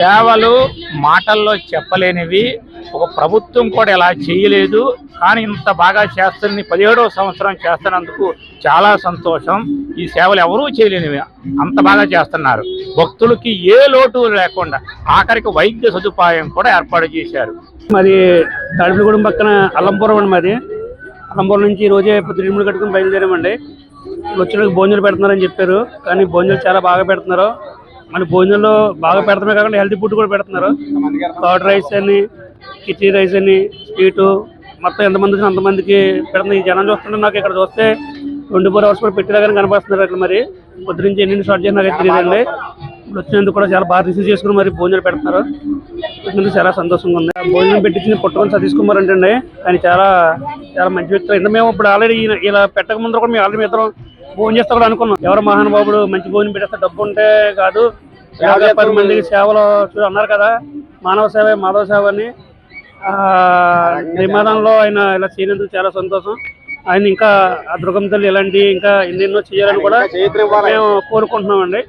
సేవలు మాటల్లో చెప్పలేనివి. ఒక ప్రభుత్వం కూడా ఇలా చేయలేదు. కానీ ఇంత బాగా చేస్తున్న 17వ సంవత్సరం చేస్తున్నందుకు చాలా సంతోషం. ఈ సేవలు ఎవరూ చేయలేనివి అంత బాగా చేస్తున్నారు. భక్తులకి ఏ లోటు లేకుండా ఆఖరికి వైద్య సదుపాయం కూడా ఏర్పాటు చేశారు. మాది తాడిపల్లిగూడెం పక్కన అల్లంపురం అండి. మాది అల్లంపురం నుంచి ఈ రోజే తిరుమల కట్టుకుని బయలుదేరామండి. వచ్చిన భోజనాలు పెడుతున్నారని చెప్పారు, కానీ భోజనాలు చాలా బాగా పెడుతున్నారు. మన భోజనంలో బాగా పెడతామే కాకుండా హెల్తీ ఫుడ్ కూడా పెడుతున్నారు. కర్డ్ రైస్ అని, కిచీ రైస్ అని, స్వీటు, మొత్తం ఎంతమంది వచ్చినా అంతమందికి పెడుతున్నారు. ఈ జనం చూస్తుంటే నాకు ఇక్కడ చూస్తే 24 hours కూడా పెట్టేలాగానే కనపడుతున్నారు. అక్కడ మరి పొద్దు నుంచి ఎన్ని స్టార్ట్ చేసి నాకు తెలియదండి. ఇప్పుడు వచ్చినందుకు కూడా చాలా బాగా రిసీవ్ చేసుకుని మరి భోజనాలు పెడుతున్నారు. వచ్చినందుకు చాలా సంతోషంగా ఉంది. భోజనం పెట్టించి పుట్టకొని సతీష్ కుమార్ అంటే ఆయన చాలా చాలా మంచి వ్యక్తులు. ఇంత మేము ఇప్పుడు ఆల్రెడీ ఇలా పెట్టక ముందు కూడా మేము ఆల్రెడీ ఇద్దరం భోజనం చేస్తా కూడా అనుకున్నాం. ఎవరు మహానుభావుడు మంచి భోజనం పెట్టేస్తే డబ్బు ఉంటే కాదు, 10 మందికి సేవలు అన్నారు కదా, మానవ సేవ మాధవ సేవ అని. నిమాదంలో ఆయన ఇలా చేయనందుకు చాలా సంతోషం. ఆయన ఇంకా ఆ దుర్గమ్మ తల్లి ఇలాంటి ఇంకా ఎన్నెన్నో చేయాలని కూడా మేము కోరుకుంటున్నామండి.